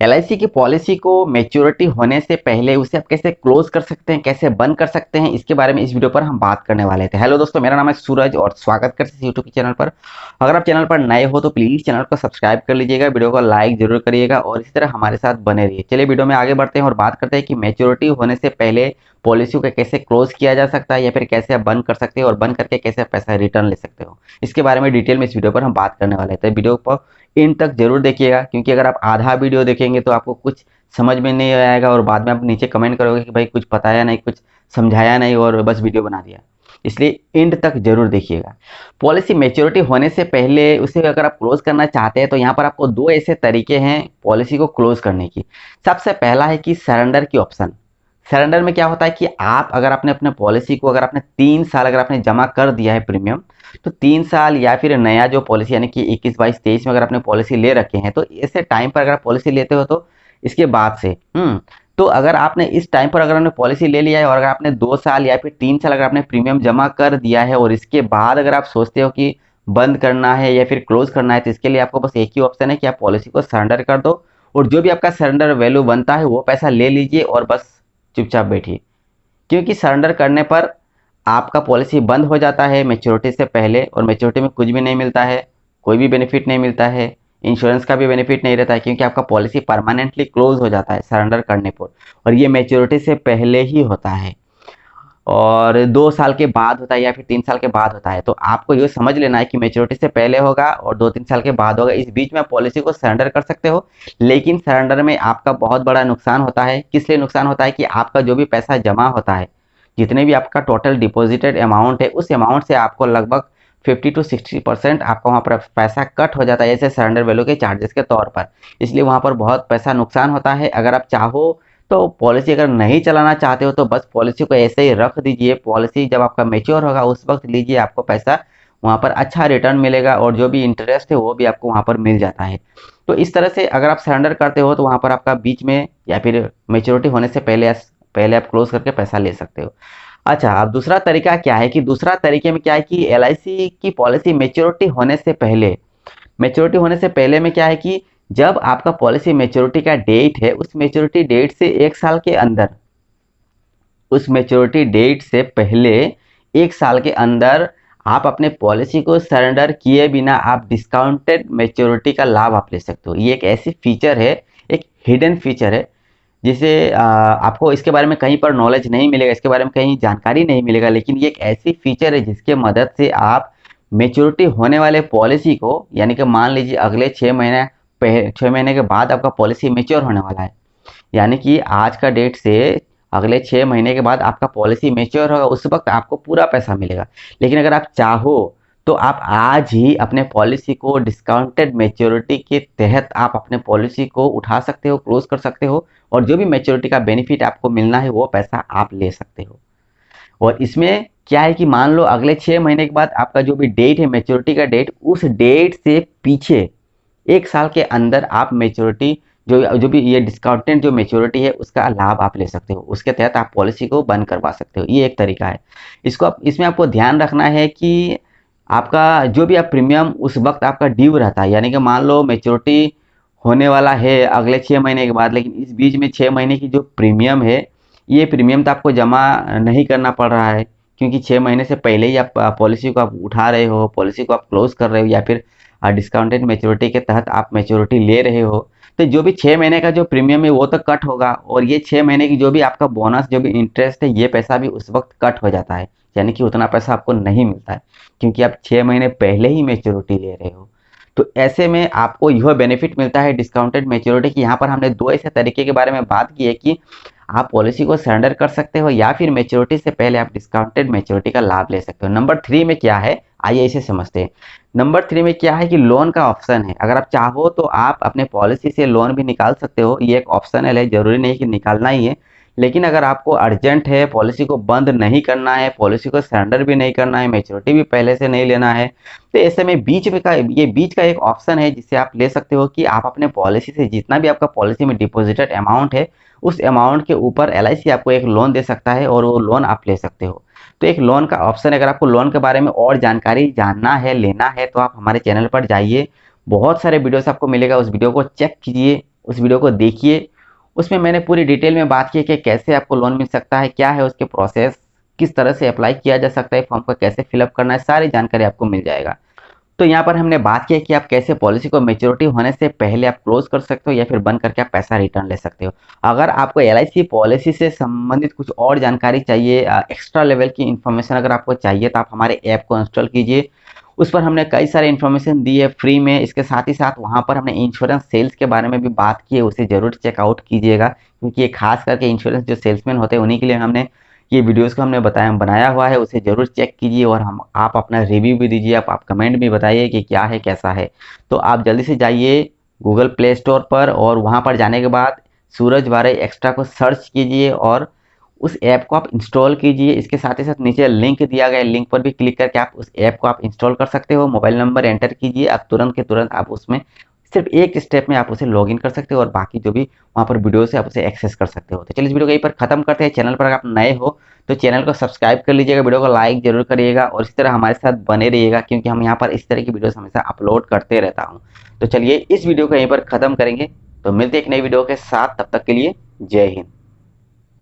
LIC की policy को maturity होने से पहले उसे आप कैसे क्लोज कर सकते हैं, कैसे बंद कर सकते हैं, इसके बारे में इस वीडियो पर हम बात करने वाले थे। हेलो दोस्तों, मेरा नाम है सूरज और स्वागत करते हैं यूट्यूब के चैनल पर। अगर आप चैनल पर नए हो तो प्लीज चैनल को सब्सक्राइब कर लीजिएगा, वीडियो को लाइक जरूर करिएगा और इसी तरह हमारे साथ बने रहिए। चलिए वीडियो में आगे बढ़ते हैं और बात करते हैं कि मैच्योरिटी होने से पहले पॉलिसी को कैसे क्लोज किया जा सकता है या फिर कैसे आप बंद कर सकते हो और बंद करके कैसे पैसा रिटर्न ले सकते हो। इसके बारे में डिटेल में इस वीडियो पर हम बात करने वाले थे। वीडियो को इन तक जरूर देखिएगा, क्योंकि अगर आप आधा वीडियो देखेंगे तो आपको कुछ समझ में नहीं आएगा और बाद में आप नीचे कमेंट करोगे कि भाई कुछ बताया नहीं, कुछ समझाया नहीं और बस वीडियो बना दिया। इसलिए एंड तक जरूर देखिएगा। पॉलिसी मैच्योरिटी होने से पहले उसे अगर आप क्लोज करना चाहते हैं तो यहाँ पर आपको दो ऐसे तरीके हैं पॉलिसी को क्लोज करने की। सबसे पहला है कि सरेंडर की ऑप्शन। सरेंडर में क्या होता है कि आप अगर आपने अपने पॉलिसी को अगर आपने 3 साल अगर आपने जमा कर दिया है प्रीमियम, तो 3 साल या फिर नया जो पॉलिसी यानी कि 21, 22, 23 में अगर आपने पॉलिसी ले रखे हैं तो ऐसे टाइम पर अगर आप पॉलिसी लेते हो तो इसके बाद से तो अगर आपने इस टाइम पर अगर आपने पॉलिसी ले लिया है और अगर आपने 2 साल या फिर 3 साल अगर आपने प्रीमियम जमा कर दिया है और इसके बाद अगर आप सोचते हो कि बंद करना है या फिर क्लोज करना है, तो इसके लिए आपको बस एक ही ऑप्शन है कि आप पॉलिसी को सरेंडर कर दो और जो भी आपका सरेंडर वैल्यू बनता है वो पैसा ले लीजिए और बस चुपचाप बैठिए। क्योंकि सरेंडर करने पर आपका पॉलिसी बंद हो जाता है मैच्योरिटी से पहले और मैच्योरिटी में कुछ भी नहीं मिलता है, कोई भी बेनिफिट नहीं मिलता है, इंश्योरेंस का भी बेनिफिट नहीं रहता है, क्योंकि आपका पॉलिसी परमानेंटली क्लोज हो जाता है सरेंडर करने पर। और ये मैच्योरिटी से पहले ही होता है और 2 साल के बाद होता है या फिर 3 साल के बाद होता है। तो आपको ये समझ लेना है कि मैच्योरिटी से पहले होगा और 2-3 साल के बाद होगा। इस बीच में आप पॉलिसी को सरेंडर कर सकते हो, लेकिन सरेंडर में आपका बहुत बड़ा नुकसान होता है। किस लिए नुकसान होता है कि आपका जो भी पैसा जमा होता है, जितने भी आपका टोटल डिपॉजिटेड अमाउंट है, उस अमाउंट से आपको लगभग 50 to 60% आपका वहाँ पर पैसा कट हो जाता है ऐसे सरेंडर वैल्यू के चार्जेस के तौर पर। इसलिए वहाँ पर बहुत पैसा नुकसान होता है। अगर आप चाहो तो पॉलिसी अगर नहीं चलाना चाहते हो तो बस पॉलिसी को ऐसे ही रख दीजिए। पॉलिसी जब आपका मेच्योर होगा उस वक्त लीजिए, आपको पैसा वहाँ पर अच्छा रिटर्न मिलेगा और जो भी इंटरेस्ट है वो भी आपको वहाँ पर मिल जाता है। तो इस तरह से अगर आप सरेंडर करते हो तो वहाँ पर आपका बीच में या फिर मेच्योरिटी होने से पहले आप क्लोज करके पैसा ले सकते हो। अच्छा, अब दूसरा तरीका क्या है कि दूसरा तरीके में क्या है कि एलआईसी की पॉलिसी मैच्योरिटी होने से पहले में क्या है कि जब आपका पॉलिसी मैच्योरिटी का डेट है, उस मैच्योरिटी डेट से 1 साल के अंदर, उस मैच्योरिटी डेट से पहले 1 साल के अंदर आप अपने पॉलिसी को सरेंडर किए बिना आप डिस्काउंटेड मैच्योरिटी का लाभ आप ले सकते हो। ये एक ऐसी फीचर है, एक हिडन फीचर है जिसे आपको इसके बारे में कहीं पर नॉलेज नहीं मिलेगा, इसके बारे में कहीं जानकारी नहीं मिलेगा, लेकिन ये एक ऐसी फीचर है जिसके मदद से आप मैच्योरिटी होने वाले पॉलिसी को, यानी कि मान लीजिए अगले 6 महीने के बाद आपका पॉलिसी मैच्योर होने वाला है, यानी कि आज का डेट से अगले 6 महीने के बाद आपका पॉलिसी मैच्योर होगा, उस वक्त आपको पूरा पैसा मिलेगा। लेकिन अगर आप चाहो तो आप आज ही अपने पॉलिसी को डिस्काउंटेड मैच्योरिटी के तहत आप अपने पॉलिसी को उठा सकते हो, क्लोज कर सकते हो और जो भी मैच्योरिटी का बेनिफिट आपको मिलना है वो पैसा आप ले सकते हो। और इसमें क्या है कि मान लो अगले 6 महीने के बाद आपका जो भी डेट है मैच्योरिटी का डेट, उस डेट से पीछे 1 साल के अंदर आप मैच्योरिटी जो जो भी ये डिस्काउंटेड जो मैच्योरिटी है उसका लाभ आप ले सकते हो, उसके तहत आप पॉलिसी को बंद करवा सकते हो। ये एक तरीका है। इसमें आपको ध्यान रखना है कि आपका जो भी आप प्रीमियम उस वक्त आपका ड्यू रहता है, यानी कि मान लो मैच्योरिटी होने वाला है अगले 6 महीने के बाद, लेकिन इस बीच में 6 महीने की जो प्रीमियम है, ये प्रीमियम तो आपको जमा नहीं करना पड़ रहा है, क्योंकि 6 महीने से पहले ही आप पॉलिसी को आप उठा रहे हो, पॉलिसी को आप क्लोज कर रहे हो या फिर डिस्काउंटेड मैच्योरिटी के तहत आप मैच्योरिटी ले रहे हो। तो जो भी 6 महीने का जो प्रीमियम है वो तो कट होगा और ये 6 महीने की जो भी आपका बोनस जो भी इंटरेस्ट है ये पैसा भी उस वक्त कट हो जाता है, यानी कि उतना पैसा आपको नहीं मिलता है क्योंकि आप 6 महीने पहले ही मैच्योरिटी ले रहे हो। तो ऐसे में आपको यह बेनिफिट मिलता है डिस्काउंटेड मैच्योरिटी की। यहाँ पर हमने दो ऐसे तरीके के बारे में बात की है कि आप पॉलिसी को सरेंडर कर सकते हो या फिर मैच्योरिटी से पहले आप डिस्काउंटेड मैच्योरिटी का लाभ ले सकते हो। नंबर 3 में क्या है, आइए इसे समझते हैं। नंबर 3 में क्या है कि लोन का ऑप्शन है। अगर आप चाहो तो आप अपने पॉलिसी से लोन भी निकाल सकते हो, ये एक ऑप्शनल है, जरूरी नहीं कि निकालना ही है। लेकिन अगर आपको अर्जेंट है, पॉलिसी को बंद नहीं करना है, पॉलिसी को सरेंडर भी नहीं करना है, मैच्योरिटी भी पहले से नहीं लेना है, तो ऐसे में बीच का एक ऑप्शन है जिससे आप ले सकते हो कि आप अपने पॉलिसी से जितना भी आपका पॉलिसी में डिपॉजिटेड अमाउंट है उस अमाउंट के ऊपर एलआईसी आपको एक लोन दे सकता है और वो लोन आप ले सकते हो। तो एक लोन का ऑप्शन है। अगर आपको लोन के बारे में और जानकारी जानना है, लेना है, तो आप हमारे चैनल पर जाइए, बहुत सारे वीडियोस आपको मिलेगा, उस वीडियो को चेक कीजिए, उस वीडियो को देखिए। उसमें मैंने पूरी डिटेल में बात की है कि कैसे आपको लोन मिल सकता है, क्या है उसके प्रोसेस, किस तरह से अप्लाई किया जा सकता है, फॉर्म को कैसे फिलअप करना है, सारी जानकारी आपको मिल जाएगा। तो यहाँ पर हमने बात की है कि आप कैसे पॉलिसी को मैच्योरिटी होने से पहले आप क्लोज कर सकते हो या फिर बंद करके आप पैसा रिटर्न ले सकते हो। अगर आपको एलआईसी पॉलिसी से संबंधित कुछ और जानकारी चाहिए, एक्स्ट्रा लेवल की इन्फॉर्मेशन अगर आपको चाहिए, तो आप हमारे ऐप को इंस्टॉल कीजिए। उस पर हमने कई सारे इन्फॉर्मेशन दी है फ्री में। इसके साथ ही साथ वहाँ पर हमने इंश्योरेंस सेल्स के बारे में भी बात की है, उसे ज़रूर चेकआउट कीजिएगा, क्योंकि ये खास करके इंश्योरेंस जो सेल्समैन होते हैं उन्हीं के लिए हमने ये वीडियोस को हमने बनाया हुआ है। उसे ज़रूर चेक कीजिए और हम आप अपना रिव्यू भी दीजिए, आप कमेंट भी बताइए कि क्या है कैसा है। तो आप जल्दी से जाइए गूगल प्ले स्टोर पर और वहाँ पर जाने के बाद सूरज वारे एक्स्ट्रा को सर्च कीजिए और उस ऐप को आप इंस्टॉल कीजिए। इसके साथ ही साथ नीचे लिंक दिया गया है, लिंक पर भी क्लिक करके आप उस ऐप को आप इंस्टॉल कर सकते हो। मोबाइल नंबर एंटर कीजिए, आप तुरंत के तुरंत आप उसमें सिर्फ एक स्टेप में आप उसे लॉगिन कर सकते हो और बाकी जो भी वहाँ पर वीडियोस है आप उसे एक्सेस कर सकते हो। तो चलिए इस वीडियो को यहीं पर खत्म करते हैं। चैनल पर अगर आप नए हो तो चैनल को सब्सक्राइब कर लीजिएगा, वीडियो को लाइक जरूर करिएगा और इसी तरह हमारे साथ बने रहिएगा, क्योंकि हम यहाँ पर इस तरह की वीडियोस हमेशा अपलोड करते रहता हूँ। तो चलिए इस वीडियो को यहीं पर खत्म करेंगे, तो मिलते हैं एक नई वीडियो के साथ, तब तक के लिए जय हिंद।